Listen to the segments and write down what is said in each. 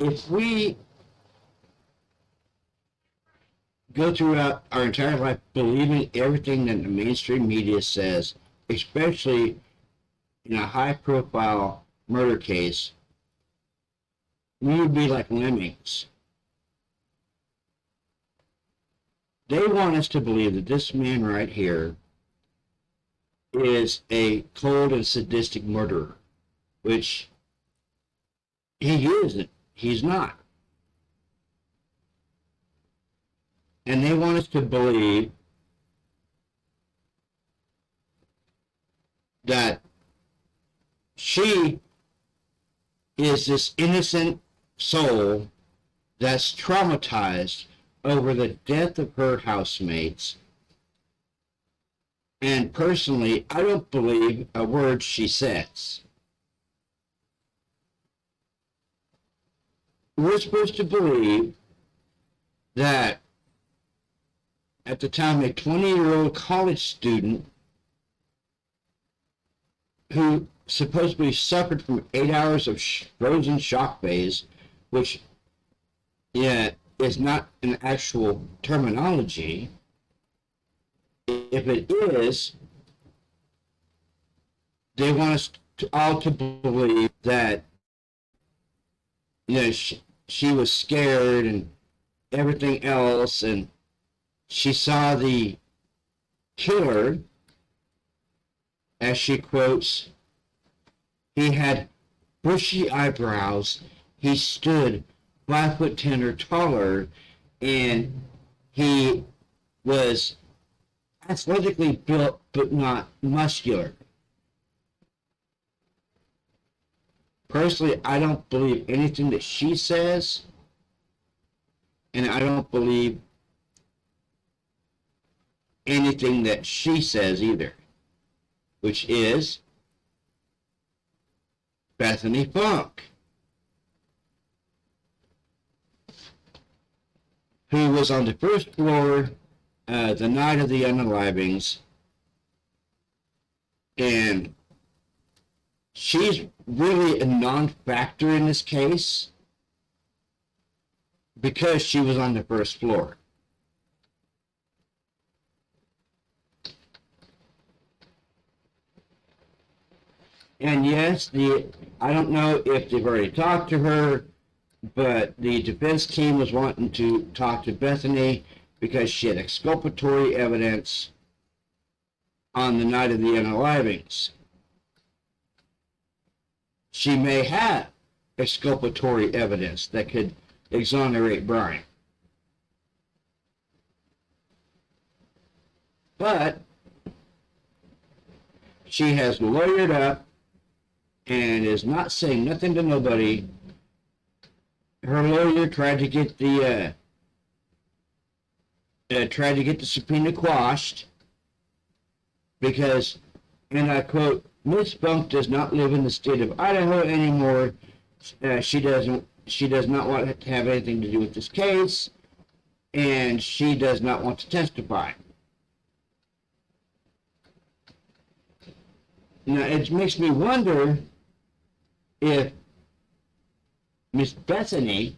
if we go throughout our entire life believing everything that the mainstream media says, especially in a high-profile murder case, we would be like lemmings. They want us to believe that this man right here is a cold and sadistic murderer, which he isn't. He's not. And they want us to believe that she is this innocent soul that's traumatized over the death of her housemates. And personally, I don't believe a word she says. We're supposed to believe that at the time a 20-year-old college student who supposedly suffered from 8 hours of frozen shock phase, which is not an actual terminology. If it is, they want us all to believe that she was scared and everything else, and she saw the killer, as she quotes, he had bushy eyebrows, he stood 5'10" or taller, and he was athletically built but not muscular. Personally, I don't believe anything that she says, and I don't believe anything that she says either, which is Bethany Funk, who was on the first floor the night of the unalivings, and she's really a non-factor in this case because she was on the first floor. And yes, I don't know if they've already talked to her, but the defense team was wanting to talk to Bethany because she had exculpatory evidence on the night of the unalivings. She may have exculpatory evidence that could exonerate Brian. But she has lawyered up and is not saying nothing to nobody. Her lawyer tried to get the subpoena quashed because, and I quote, Ms. Funk does not live in the state of Idaho anymore. She does not want to have anything to do with this case, and she does not want to testify. Now, it makes me wonder if Miss Bethany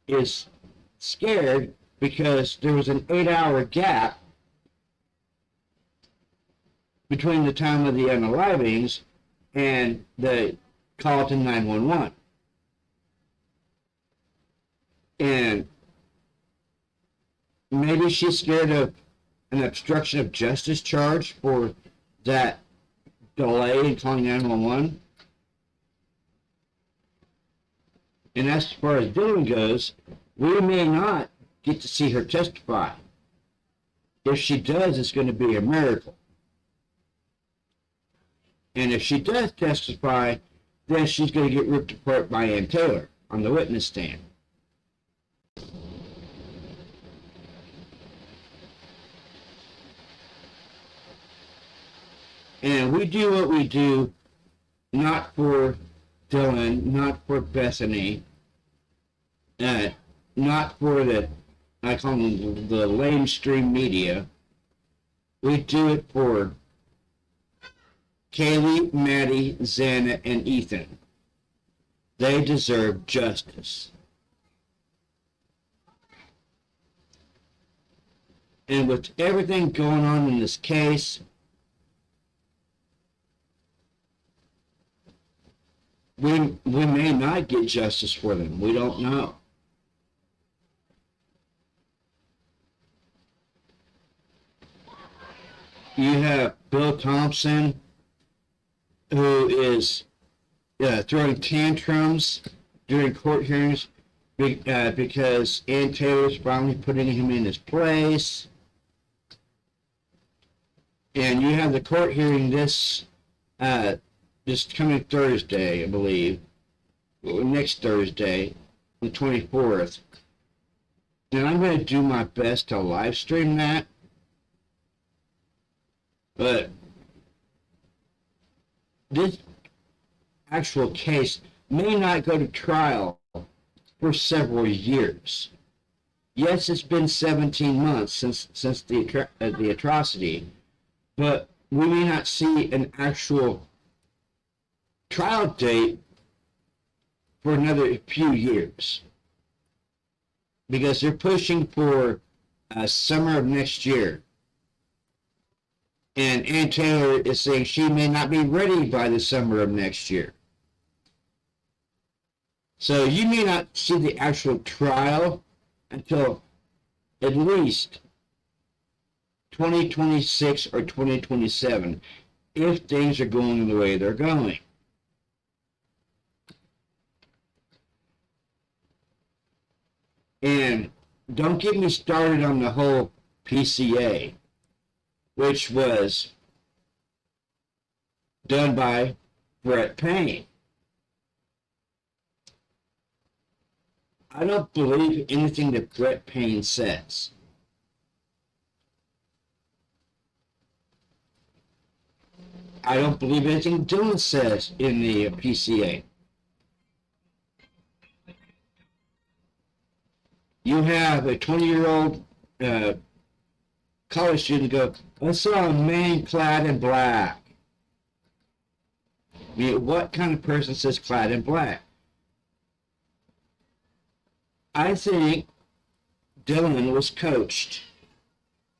is scared because there was an 8-hour gap between the time of the unalivings and the call to 911. And maybe she's scared of an obstruction of justice charge for that delay in calling 911. And as far as Dylan goes, we may not get to see her testify. If she does, it's going to be a miracle. And if she does testify, then she's going to get ripped apart by Ann Taylor on the witness stand. And we do what we do not for Dylan, not for Bethany, not for I call them the lamestream media. We do it for Kaylee, Maddie, Xana, and Ethan. They deserve justice. And with everything going on in this case, we may not get justice for them. We don't know. You have Bill Thompson, who is throwing tantrums during court hearings because Ann Taylor's finally putting him in his place. And you have the court hearing this coming Thursday, I believe, next Thursday, the 24th. And I'm going to do my best to live stream that. But this actual case may not go to trial for several years. Yes, it's been 17 months since the atrocity, but we may not see an actual trial date for another few years, because they're pushing for summer of next year. And Ann Taylor is saying she may not be ready by the summer of next year. So you may not see the actual trial until at least 2026 or 2027, if things are going the way they're going. And don't get me started on the whole PCA, which was done by Brett Payne. I don't believe anything that Brett Payne says. I don't believe anything Dylan says in the PCA. You have a 20-year-old college student go, I saw a man clad in black. I mean, what kind of person says clad in black? I think Dylan was coached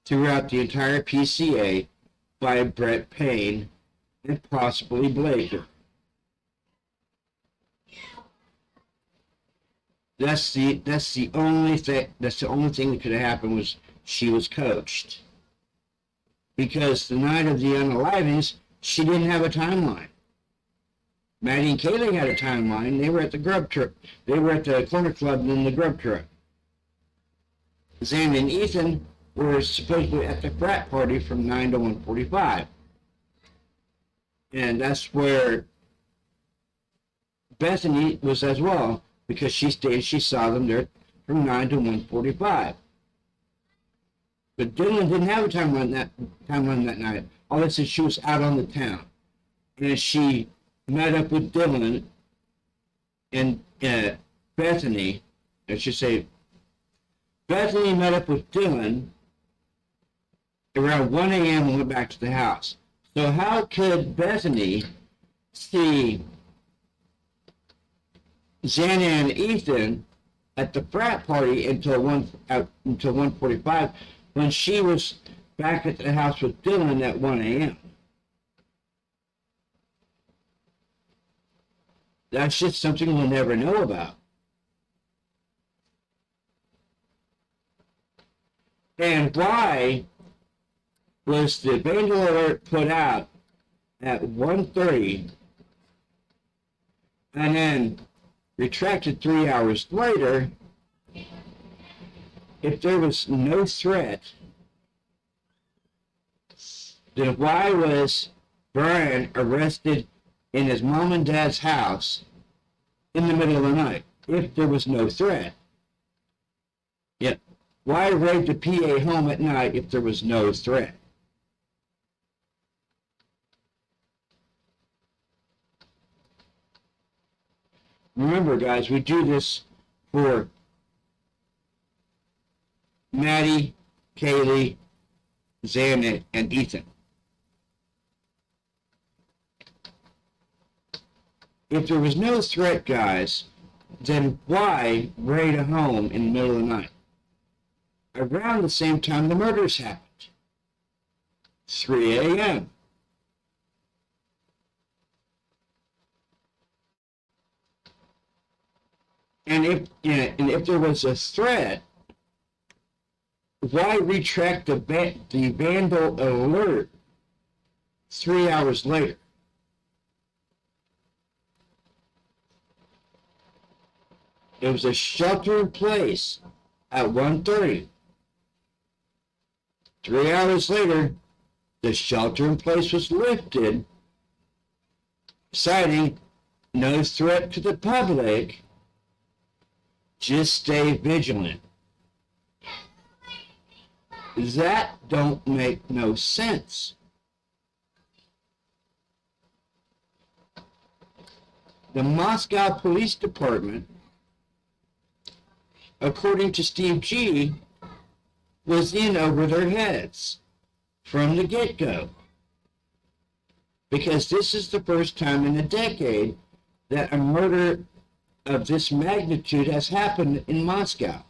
throughout the entire PCA by Brett Payne and possibly Blaker. That's the only thing that could have happened, was she was coached. Because the night of the unalivings, she didn't have a timeline. Maddie and Kaylee had a timeline. They were at the grub truck. They were at the corner club in the grub truck. Zan and Ethan were supposedly at the frat party from 9 to 1:45. And that's where Bethany was as well, because she saw them there from 9 to 1:45. But Dylan didn't have a timeline that night. All they said, she was out on the town. And she met up with Dylan and Bethany. I should say, Bethany met up with Dylan around 1 a.m. and went back to the house. So how could Bethany see Xana and Ethan at the frat party until 1:45 when she was back at the house with Dylan at 1 a.m.? That's just something we'll never know about. And why was the Vandal alert put out at 1:30 and then retracted 3 hours later if there was no threat? Then why was Brian arrested in his mom and dad's house in the middle of the night if there was no threat? Yeah. Why raid the PA home at night if there was no threat? Remember, guys, we do this for Maddie, Kaylee, Xana, and Ethan. If there was no threat, guys, then why raid a home in the middle of the night? Around the same time the murders happened. 3 a.m. And if there was a threat, why retract the vandal alert 3 hours later? It was a shelter in place at 1:30. 3 hours later, the shelter in place was lifted, citing no threat to the public. Just stay vigilant. That don't make no sense. The Moscow Police Department, according to Steve G., was in over their heads from the get-go. Because this is the first time in a decade that a murder of this magnitude has happened in Moscow.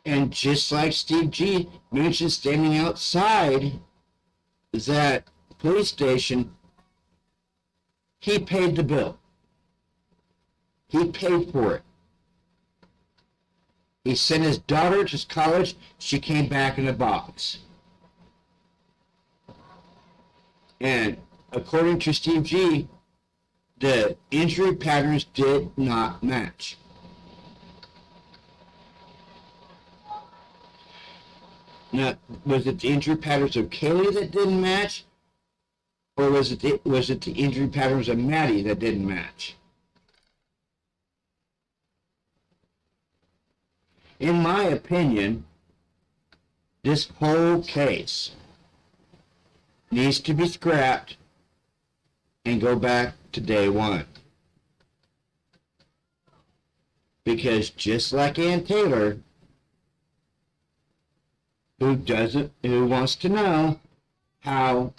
And just like Steve G mentioned standing outside that police station, he paid the bill. He paid for it. He sent his daughter to college. She came back in a box. And according to Steve G, the injury patterns did not match. Now, was it the injury patterns of Kaylee that didn't match? Or was it the injury patterns of Maddie that didn't match? In my opinion, this whole case needs to be scrapped and go back to day one. Because just like Ann Taylor, who wants to know how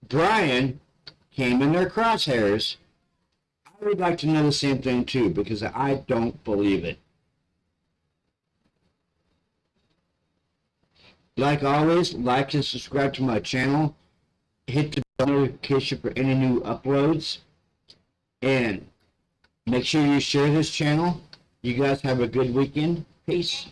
Brian came in their crosshairs, I would like to know the same thing too, because I don't believe it. Like always, like and subscribe to my channel. Hit the bell notification for any new uploads. And make sure you share this channel. You guys have a good weekend. Peace.